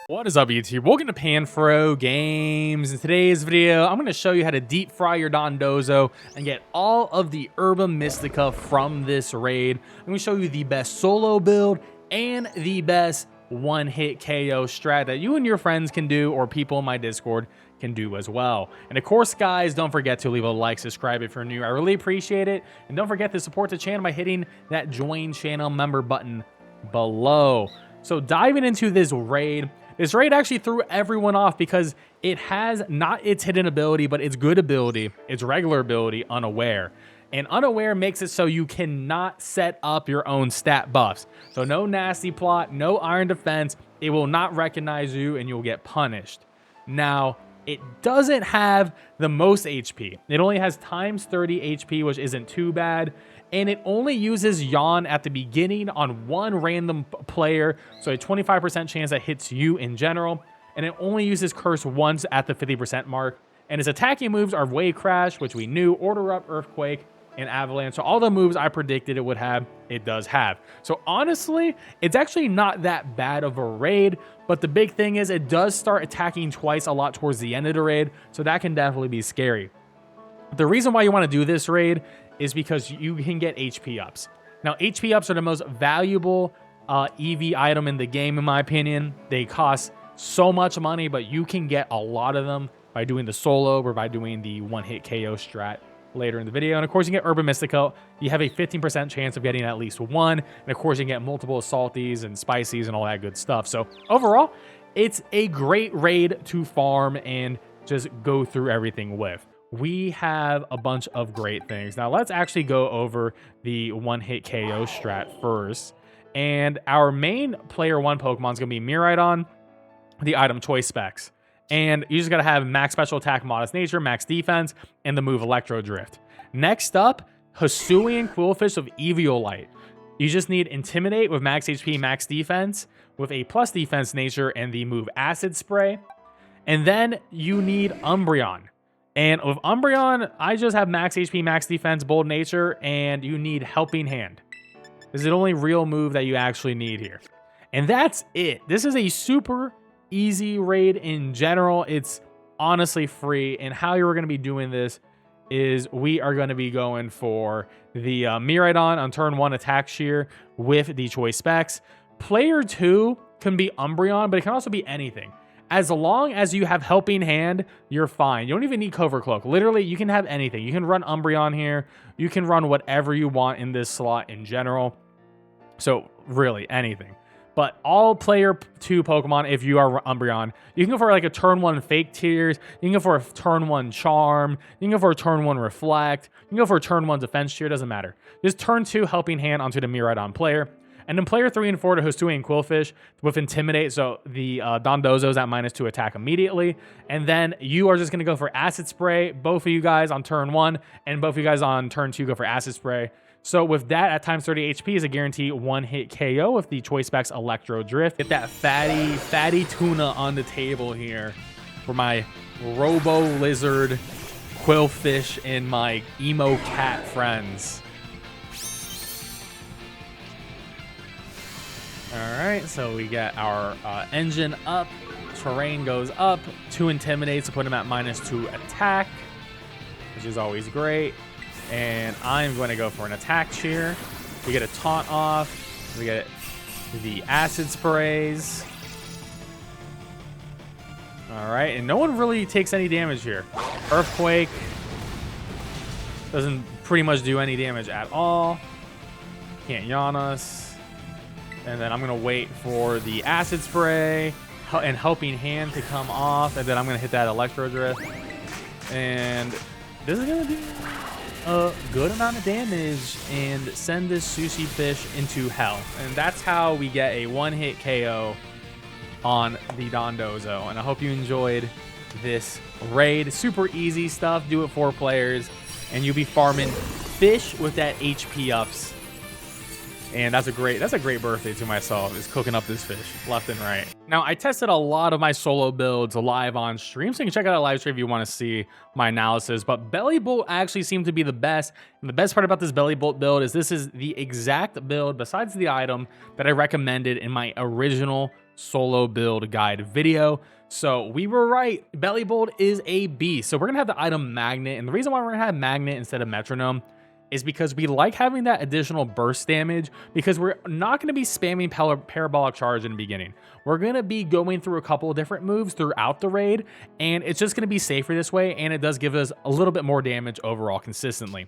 What is up, YouTube? Welcome to PanFro Games. In today's video, I'm going to show you how to deep fry your Dondozo and get all of the Herba Mystica from this raid. I'm going to show you the best solo build and the best one-hit KO strat that you and your friends can do, or people in my Discord can do as well. And of course, guys, don't forget to leave a like, subscribe if you're new. I really appreciate it. And don't forget to support the channel by hitting that join channel member button below. So diving into this raid actually threw everyone off because it has not its hidden ability, but its good ability, its regular ability, Unaware. And Unaware makes it so you cannot set up your own stat buffs. So no nasty plot, no iron defense, it will not recognize you and you'll get punished. Now, it doesn't have the most HP. It only has times 30 HP, which isn't too bad. And it only uses Yawn at the beginning on one random player, so a 25% chance that hits you in general. And it only uses Curse once at the 50% mark. And its attacking moves are Wave Crash, which we knew, Order Up, Earthquake, and Avalanche. So all the moves I predicted it would have, it does have. So honestly, it's actually not that bad of a raid, but the big thing is it does start attacking twice a lot towards the end of the raid, so that can definitely be scary. The reason why you want to do this raid is because you can get HP ups. Now, HP ups are the most valuable EV item in the game, in my opinion. They cost so much money, but you can get a lot of them by doing the solo or by doing the one-hit KO strat later in the video. And of course, you get Herba Mystica. You have a 15% chance of getting at least one. And of course, you get multiple salties and spicies and all that good stuff. So overall, it's a great raid to farm and just go through everything with. We have a bunch of great things. Now let's actually go over the one-hit KO strat first. And our main player one Pokemon is going to be Miraidon, the item choice specs. And you just got to have max special attack, modest nature, max defense, and the move Electro Drift. Next up, Hisuian Quillfish of Eviolite. You just need Intimidate with max HP, max defense, with a plus defense nature, and the move Acid Spray. And then you need Umbreon. And with Umbreon, I just have max HP, max defense, bold nature, and you need Helping Hand. This is the only real move that you actually need here. And that's it. This is a super easy raid in general. It's honestly free. And how you're going to be doing this is we are going to be going for the Miraidon on turn 1 attack shear with the choice specs. Player 2 can be Umbreon, but it can also be anything. As long as you have Helping Hand, you're fine. You don't even need Covert Cloak. Literally, you can have anything. You can run Umbreon here. You can run whatever you want in this slot in general. So, really, anything. But all player 2 Pokemon, if you are Umbreon, you can go for like a turn 1 Fake Tears. You can go for a turn 1 Charm. You can go for a turn 1 Reflect. You can go for a turn 1 Defense Cheer. Doesn't matter. Just turn 2 Helping Hand onto the Miraidon player. And then player 3 and 4 to Hisuian Quillfish with Intimidate, so the Dondozo is at -2 attack immediately. And then you are just going to go for Acid Spray, both of you guys on turn 1, and both of you guys on turn 2 go for Acid Spray. So with that, at times 30 HP is a guaranteed one-hit KO with the choice specs Electro Drift. Get that fatty tuna on the table here for my Robo Lizard, Quillfish, and my Emo Cat friends. Alright, so we get our engine up, terrain goes up, 2 Intimidates to put him at -2 attack, which is always great. And I'm going to go for an attack cheer. We get a taunt off, we get the acid sprays. Alright, and no one really takes any damage here. Earthquake doesn't pretty much do any damage at all. Can't yawn us. And then I'm going to wait for the Acid Spray and Helping Hand to come off. And then I'm going to hit that Electro Drift. And this is going to do a good amount of damage and send this Sushi Fish into hell. And that's how we get a one-hit KO on the Dondozo. And I hope you enjoyed this raid. Super easy stuff. Do it 4 players. And you'll be farming fish with that HP ups And that's a great birthday to myself, is cooking up this fish left and right. Now, I tested a lot of my solo builds live on stream, so you can check out a live stream if you want to see my analysis. But Belly Bolt actually seemed to be the best. And the best part about this Belly Bolt build is this is the exact build, besides the item, that I recommended in my original solo build guide video. So we were right. Belly Bolt is a beast. So we're gonna have the item Magnet, and the reason why we're gonna have Magnet instead of Metronome is because we like having that additional burst damage, because we're not going to be spamming Parabolic Charge in the beginning. We're going to be going through a couple of different moves throughout the raid, and it's just going to be safer this way, and it does give us a little bit more damage overall consistently.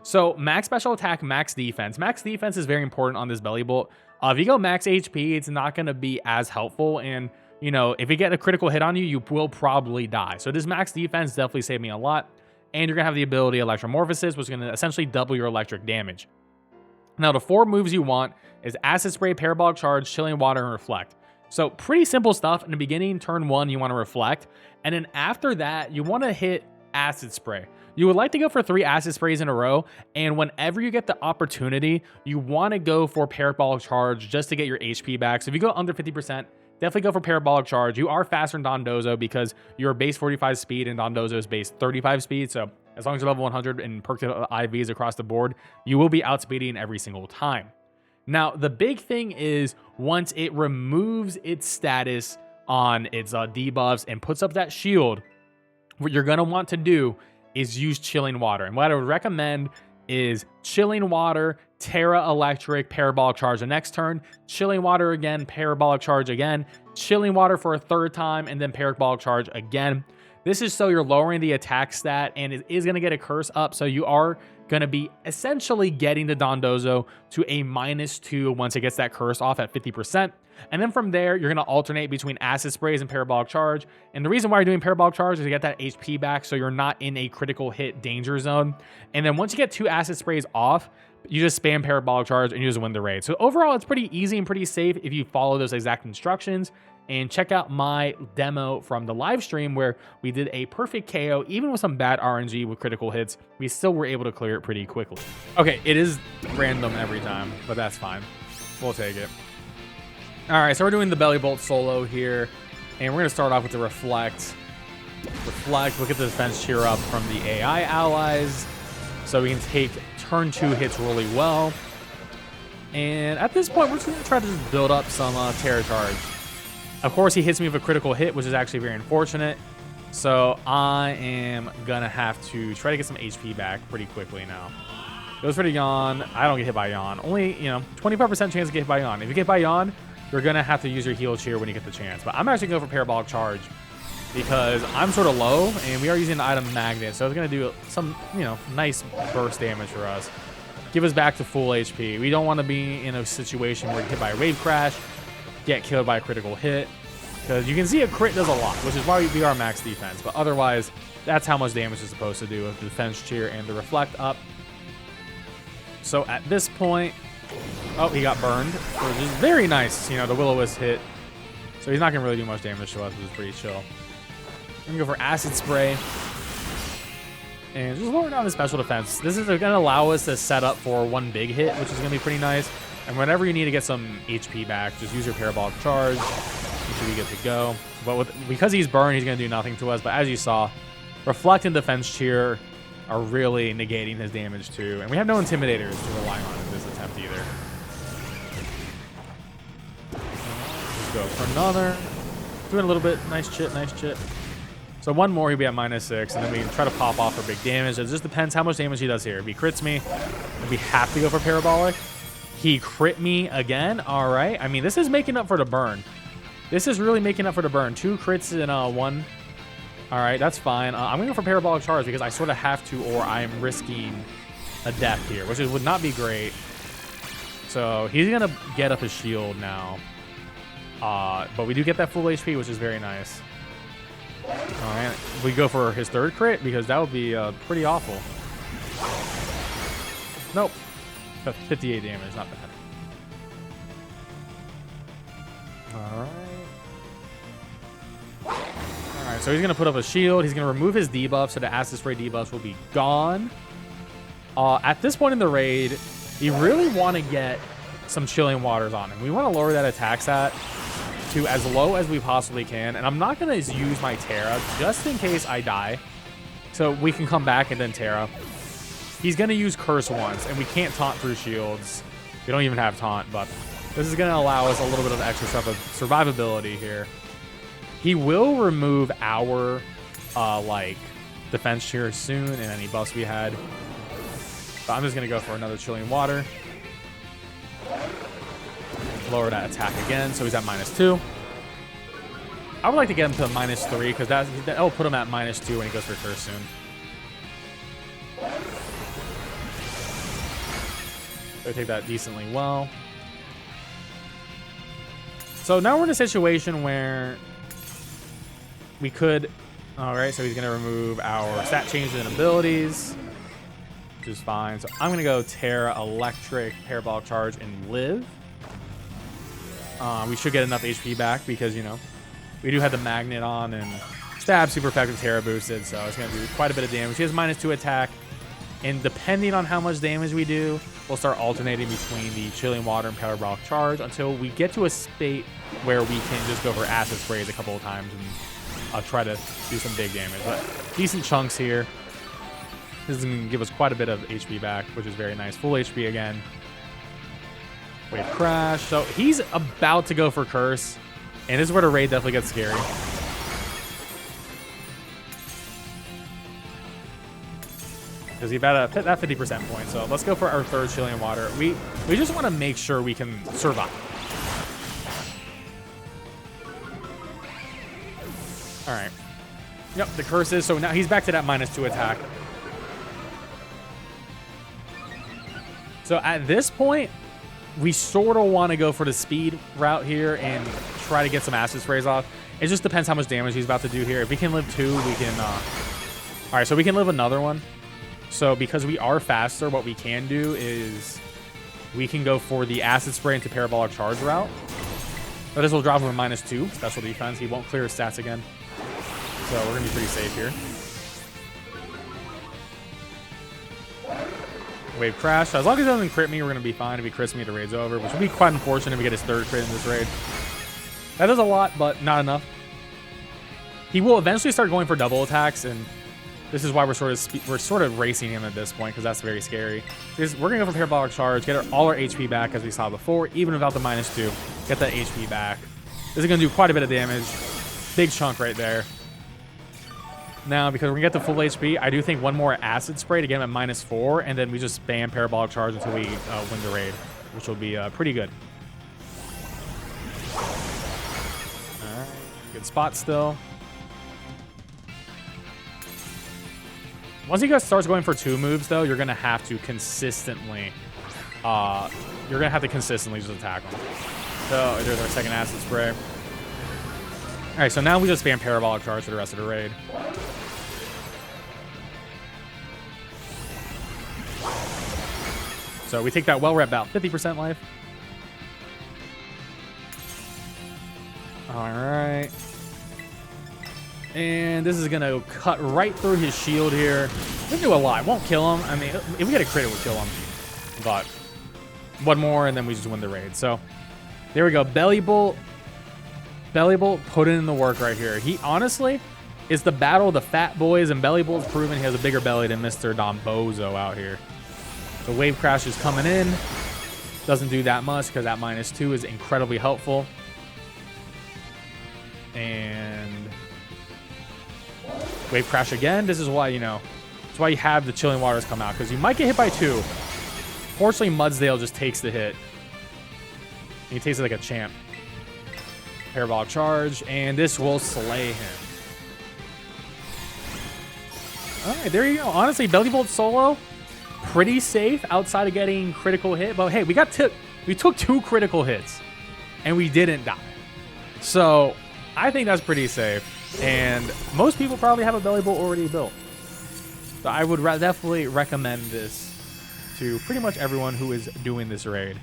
So max special attack, max defense. Max defense is very important on this Belly Bolt. If you go max HP, it's not going to be as helpful, and you know, if you get a critical hit on you, you will probably die. So this max defense definitely saved me a lot. And you're going to have the ability Electromorphosis, which is going to essentially double your electric damage. Now, the 4 moves you want is Acid Spray, Parabolic Charge, Chilling Water, and Reflect. So pretty simple stuff. In the beginning, turn 1, you want to Reflect. And then after that, you want to hit Acid Spray. You would like to go for 3 Acid Sprays in a row. And whenever you get the opportunity, you want to go for Parabolic Charge just to get your HP back. So if you go under 50%, definitely go for Parabolic Charge. You are faster than Dondozo because you're base 45 speed and Dondozo's base 35 speed. So as long as you're level 100 and perked IVs across the board, you will be outspeeding every single time. Now, the big thing is once it removes its status on its debuffs and puts up that shield, what you're going to want to do is use Chilling Water. And what I would recommend is Chilling Water, Terra Electric, Parabolic Charge the next turn, Chilling Water again, Parabolic Charge again, Chilling Water for a 3rd time, and then Parabolic Charge again. This is so you're lowering the attack stat, and it is going to get a curse up, so you are going to be essentially getting the Dondozo to a -2 once it gets that curse off at 50%. And then from there, you're going to alternate between Acid Sprays and Parabolic Charge. And the reason why you're doing Parabolic Charge is to get that HP back so you're not in a critical hit danger zone. And then once you get 2 Acid Sprays off, you just spam Parabolic Charge and you just win the raid. So overall, it's pretty easy and pretty safe if you follow those exact instructions. And check out my demo from the live stream where we did a perfect KO. Even with some bad RNG with critical hits, we still were able to clear it pretty quickly. Okay, it is random every time, but that's fine. We'll take it. All right, so we're doing the Belly Bolt solo here, and we're going to start off with the Reflect. Reflect, look at the defense cheer up from the AI allies, so we can take turn 2 hits really well. And at this point, we're just going to try to just build up some Terra Charge. Of course, he hits me with a critical hit, which is actually very unfortunate. So I am going to have to try to get some HP back pretty quickly now. Goes for the Yawn. I don't get hit by Yawn. Only, 25% chance to get hit by Yawn. If you get by Yawn, you're going to have to use your heal cheer when you get the chance. But I'm actually going for Parabolic Charge because I'm sort of low, and we are using the item Magnet. So it's going to do some, nice burst damage for us. Give us back to full HP. We don't want to be in a situation where we get hit by a Wave Crash, get killed by a critical hit. Because you can see a crit does a lot, which is why we are max defense. But otherwise, that's how much damage it's supposed to do with the defense cheer and the Reflect up. So at this point, oh, he got burned, which is very nice. The Will-O-Wisp hit. So he's not going to really do much damage to us, which is pretty chill. I'm going to go for Acid Spray. And just lower down the special defense. This is going to allow us to set up for 1 big hit, which is going to be pretty nice. And whenever you need to get some HP back, just use your Parabolic Charge. You should be good to go. But because he's burned, he's going to do nothing to us. But as you saw, Reflect and Defense Cheer are really negating his damage too. And we have no Intimidators to rely on in this attempt either. Let's go for another. Doing a little bit. Nice chip, nice chip. So 1 more, he'll be at -6, and then we can try to pop off for big damage. It just depends how much damage he does here. If he crits me, I'd be happy to go for Parabolic. He crit me again. All right. I mean, this is making up for the burn. This is really making up for the burn. 2 crits in 1. All right, that's fine. I'm going to go for Parabolic Charge because I sort of have to, or I'm risking a death here, which would not be great. So he's going to get up his shield now. But we do get that full HP, which is very nice. All right, we go for his 3rd crit because that would be pretty awful. Nope. 58 damage, not bad. Alright, so he's going to put up a shield. He's going to remove his debuff, so the Acid Spray debuffs will be gone. At this point in the raid, you really want to get some chilling waters on him. We want to lower that attack stat to as low as we possibly can. And I'm not going to use my Terra just in case I die. So we can come back and then Terra. He's going to use Curse once, and we can't taunt through shields. We don't even have taunt, but this is going to allow us a little bit of extra survivability here. He will remove our, like, defense here soon and any buffs we had. But I'm just going to go for another Chilling Water. Lower that attack again, so he's at -2. I would like to get him to -3 because that'll put him at -2 when he goes for Curse soon. So take that decently well. So now we're in a situation where we could... Alright, so he's going to remove our stat changes and abilities, which is fine. So I'm going to go Terra, Electric, Parabolic Charge, and Live. We should get enough HP back because, you know, we do have the Magnet on, and Stab super effective, Terra boosted, so it's going to do quite a bit of damage. He has -2 attack, and depending on how much damage we do, we'll start alternating between the Chilling Water and Parabolic Charge until we get to a state where we can just go for Acid Sprays a couple of times and I'll try to do some big damage. But decent chunks here. This is going to give us quite a bit of HP back, which is very nice. Full HP again. Wave Crash. So he's about to go for Curse, and this is where the raid definitely gets scary. Because he's about to hit that 50% point. So let's go for our third Chilling Water. We just want to make sure we can survive. All right. Yep, the Curse is. So now he's back to that -2 attack. So at this point, we sort of want to go for the speed route here and try to get some Acid Sprays off. It just depends how much damage he's about to do here. If we can live 2, we can... All right, so we can live another one. So because we are faster, what we can do is we can go for the Acid Spray into Parabolic Charge route. But this will drop him a -2 special defense. He won't clear his stats again. So we're going to be pretty safe here. Wave Crash. So as long as it doesn't crit me, we're going to be fine. If he crits me, the raid's over, which would be quite unfortunate if we get his third crit in this raid. That is a lot, but not enough. He will eventually start going for double attacks, and this is why we're sort of racing him at this point, because that's very scary. Because we're going to go for Parabolic Charge, get all our HP back as we saw before, even without the -2. Get that HP back. This is going to do quite a bit of damage. Big chunk right there. Now, because we're going to get the full HP, I do think one more Acid Spray to get him at -4, and then we just spam Parabolic Charge until we win the raid, which will be pretty good. Alright, good spot still. Once he starts going for 2 moves, though, you're going to have to consistently, just attack him. So, there's our second Acid Spray. Alright, so now we just spam Parabolic Charge for the rest of the raid. So we take that well, we're at about 50% life. Alright. And this is going to cut right through his shield here. Doesn't do a lot. It won't kill him. I mean, if we get a crit, it would kill him. But one more, and then we just win the raid. So there we go. Belly Bolt. Belly Bolt put in the work right here. He honestly is the battle of the fat boys, and Belly Bolt's proven he has a bigger belly than Mr. Dondozo out here. The Wave Crash is coming in. Doesn't do that much because that -2 is incredibly helpful. And Wave Crash again. This is why, you know, that's why you have the Chilling Waters come out, because you might get hit by 2. Fortunately, Mudsdale just takes the hit. He takes it like a champ. Parabolic Charge, and this will slay him. All right, there you go. Honestly, Belly Bolt solo, pretty safe outside of getting critical hit. But hey, we took 2 critical hits, and we didn't die. So I think that's pretty safe. And most people probably have a Belly Bolt already built. So I would definitely recommend this to pretty much everyone who is doing this raid.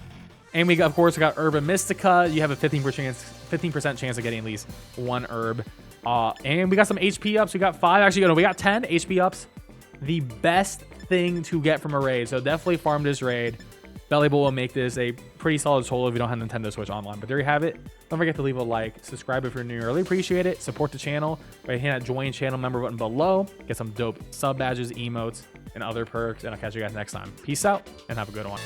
And we, of course, got Herba Mystica. You have a 15% chance of getting at least 1 herb. And we got some HP ups. We got 5. Actually, no, we got 10 HP ups. The best thing to get from a raid. So definitely farm this raid. Belly Bowl will make this a pretty solid solo if you don't have Nintendo Switch Online. But there you have it. Don't forget to leave a like, subscribe if you're new. Really appreciate it. Support the channel by hitting that join channel member button below. Get some dope sub badges, emotes, and other perks. And I'll catch you guys next time. Peace out and have a good one.